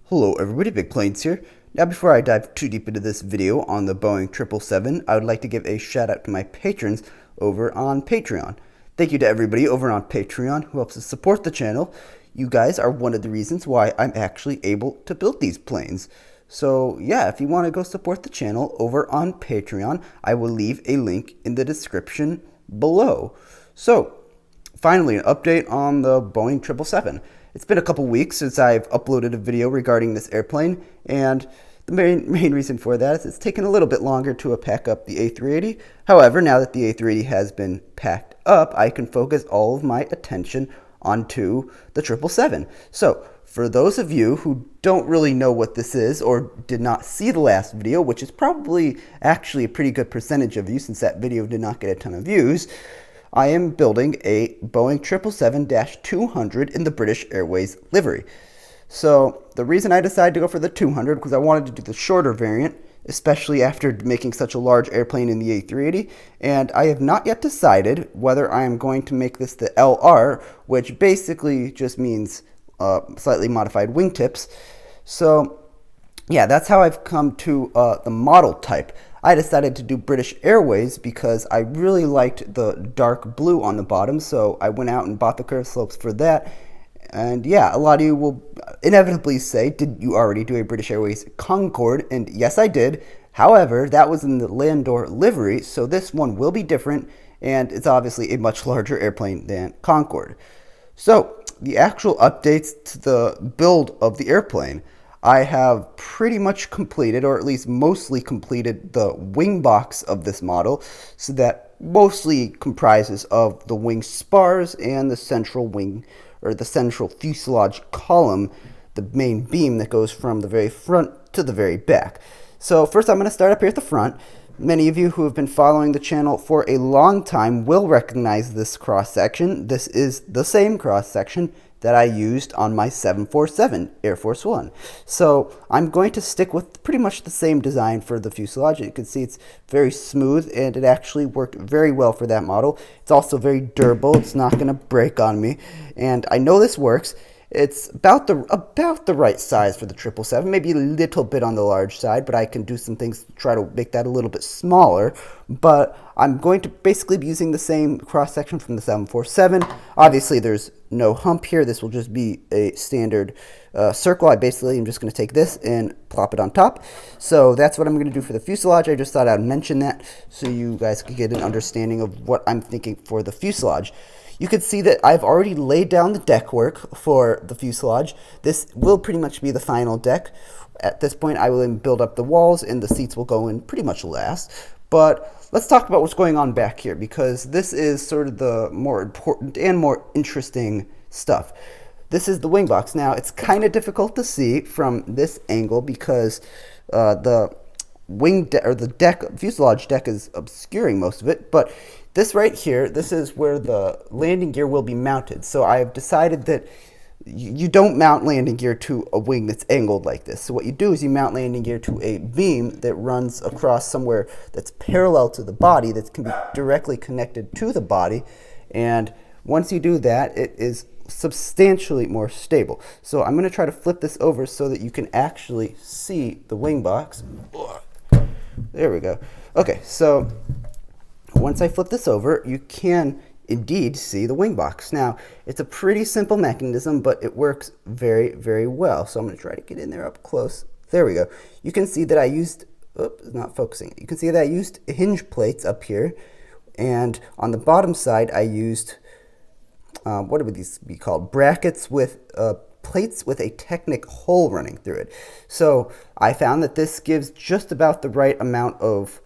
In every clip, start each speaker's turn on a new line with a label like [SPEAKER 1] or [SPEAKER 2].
[SPEAKER 1] Hello everybody, Big Planes here. Now before I dive too deep into this video on the Boeing 777, I would like to give a shout out to my patrons over on Patreon. Thank you to everybody over on Patreon who helps us support the channel. You guys are one of the reasons why I'm actually able to build these planes. So yeah, if you want to go support the channel over on Patreon, I will leave a link in the description below. So finally, an update on the Boeing 777. It's been a couple weeks since I've uploaded a video regarding this airplane, and the main reason for that is it's taken a little bit longer to pack up the A380. However, now that the A380 has been packed up, I can focus all of my attention onto the 777. So, for those of you who don't really know what this is or did not see the last video, which is probably actually a pretty good percentage of you since that video did not get a ton of views, I am building a Boeing 777-200 in the British Airways livery. So the reason I decided to go for the 200 because I wanted to do the shorter variant, especially after making such a large airplane in the A380, and I have not yet decided whether I am going to make this the LR, which basically just means slightly modified wingtips. So yeah, that's how I've come to the model type. I decided to do British Airways because I really liked the dark blue on the bottom, so I went out and bought the curved slopes for that. And yeah, a lot of you will inevitably say, did you already do a British Airways Concorde? And yes, I did. However, that was in the Landor livery, so this one will be different, and it's obviously a much larger airplane than Concorde. So, the actual updates to the build of the airplane. I have pretty much completed, or at least mostly completed, the wing box of this model, so that mostly comprises of the wing spars and the central wing, or the central fuselage column, the main beam that goes from the very front to the very back. So first I'm going to start up here at the front. Many of you who have been following the channel for a long time will recognize this cross-section. This is the same cross-section that I used on my 747 Air Force One. So I'm going to stick with pretty much the same design for the fuselage. You can see it's very smooth and it actually worked very well for that model. It's also very durable. It's not going to break on me. And I know this works. It's about the right size for the 777, maybe a little bit on the large side, but I can do some things to try to make that a little bit smaller. But I'm going to basically be using the same cross-section from the 747. Obviously, there's no hump here. This will just be a standard circle. I basically am just going to take this and plop it on top. So that's what I'm going to do for the fuselage. I just thought I'd mention that so you guys could get an understanding of what I'm thinking for the fuselage. You can see that I've already laid down the deck work for the fuselage. This will pretty much be the final deck. At this point, I will then build up the walls and the seats will go in pretty much last. But let's talk about what's going on back here, because this is sort of the more important and more interesting stuff. This is the wing box. Now, it's kind of difficult to see from this angle because the fuselage deck is obscuring most of it, but this right here, this is where the landing gear will be mounted. So I've decided that you don't mount landing gear to a wing that's angled like this. So what you do is you mount landing gear to a beam that runs across somewhere that's parallel to the body, that can be directly connected to the body. And once you do that, it is substantially more stable. So I'm going to try to flip this over so that you can actually see the wing box. There we go. Okay, so once I flip this over, you can indeed see the wing box. Now, it's a pretty simple mechanism, but it works very, very well. So I'm going to try to get in there up close. There we go. You can see that I used, oops, it's not focusing. You can see that I used hinge plates up here. And on the bottom side, I used, what would these be called? Brackets with plates with a Technic hole running through it. So I found that this gives just about the right amount of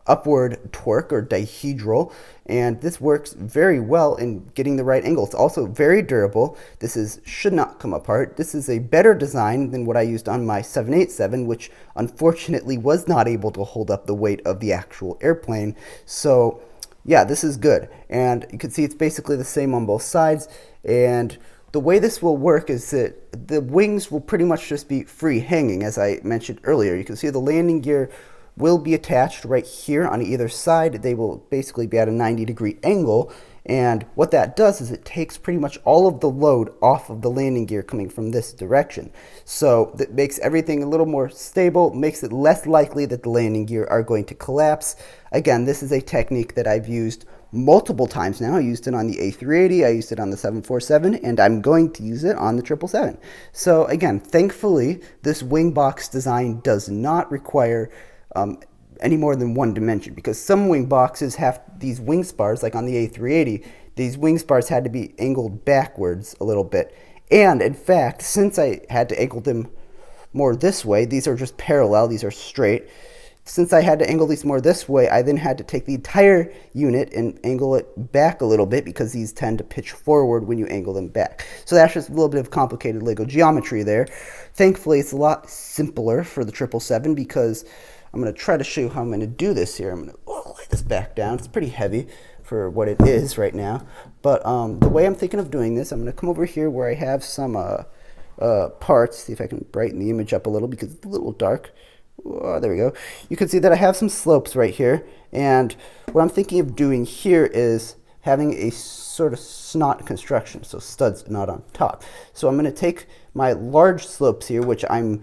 [SPEAKER 1] upward torque or dihedral, and this works very well in getting the right angle. It's also very durable. This should not come apart. This is a better design than what I used on my 787, which unfortunately was not able to hold up the weight of the actual airplane. So yeah, this is good. And you can see it's basically the same on both sides. And the way this will work is that the wings will pretty much just be free hanging, as I mentioned earlier. You can see the landing gear will be attached right here on either side. They will basically be at a 90-degree angle, And what that does is it takes pretty much all of the load off of the landing gear coming from this direction. So that makes everything a little more stable, makes it less likely that the landing gear are going to collapse. Again, this is a technique that I've used multiple times now. I used it on the A380, I used it on the 747, and I'm going to use it on the 777. So again, thankfully, this wing box design does not require any more than one dimension, because some wing boxes have these wing spars, like on the A380, these wing spars had to be angled backwards a little bit. And in fact, since I had to angle them more this way, these are just parallel, these are straight. Since I had to angle these more this way, I then had to take the entire unit and angle it back a little bit, because these tend to pitch forward when you angle them back. So that's just a little bit of complicated LEGO geometry there. Thankfully, it's a lot simpler for the 777, because I'm going to try to show you how I'm going to do this here. I'm going to lay this back down. It's pretty heavy for what it is right now. But the way I'm thinking of doing this, I'm going to come over here where I have some parts. See if I can brighten the image up a little, because it's a little dark. Oh, there we go. You can see that I have some slopes right here. And what I'm thinking of doing here is having a sort of snot construction, so studs not on top. So I'm going to take my large slopes here, which I'm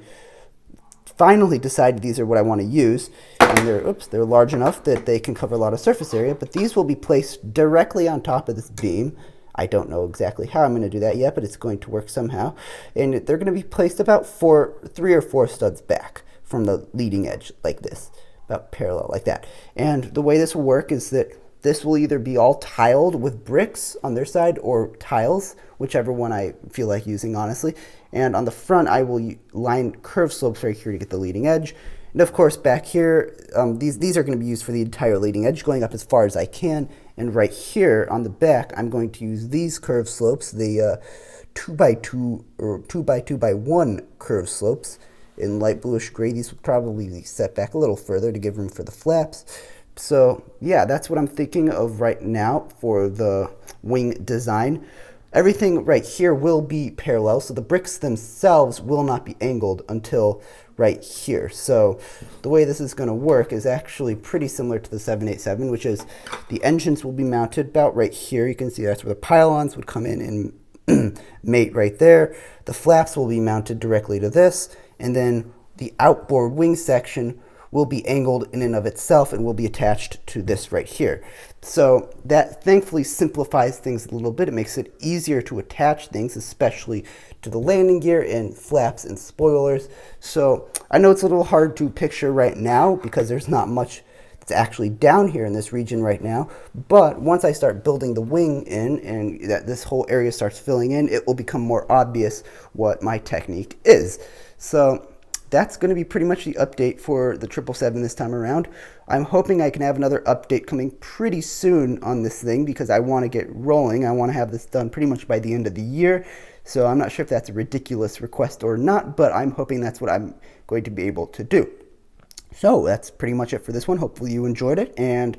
[SPEAKER 1] finally decided these are what I want to use, and they're large enough that they can cover a lot of surface area, but these will be placed directly on top of this beam. I don't know exactly how I'm going to do that yet, but it's going to work somehow. And they're going to be placed about 3 or 4 studs back from the leading edge, like this, about parallel like that. And the way this will work is that this will either be all tiled with bricks on their side or tiles, whichever one I feel like using, honestly. And on the front, I will line curved slopes right here to get the leading edge. And of course, back here, these are going to be used for the entire leading edge, going up as far as I can. And right here on the back, I'm going to use these curved slopes, the 2x2 or 2x2x1 curved slopes in light bluish gray. These will probably be set back a little further to give room for the flaps. So yeah, that's what I'm thinking of right now for the wing design. Everything right here will be parallel, so the bricks themselves will not be angled until right here. So the way this is going to work is actually pretty similar to the 787, which is the engines will be mounted about right here. You can see that's where the pylons would come in and mate right there. The flaps will be mounted directly to this, and then the outboard wing section will be angled in and of itself and will be attached to this right here. So that thankfully simplifies things a little bit. It makes it easier to attach things, especially to the landing gear and flaps and spoilers. So I know it's a little hard to picture right now because there's not much that's actually down here in this region right now. But once I start building the wing in and that this whole area starts filling in, it will become more obvious what my technique is. So that's going to be pretty much the update for the 777 this time around. I'm hoping I can have another update coming pretty soon on this thing because I want to get rolling. I want to have this done pretty much by the end of the year. So I'm not sure if that's a ridiculous request or not, but I'm hoping that's what I'm going to be able to do. So that's pretty much it for this one. Hopefully you enjoyed it and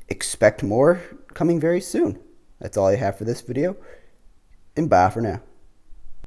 [SPEAKER 1] expect more coming very soon. That's all I have for this video, and bye for now.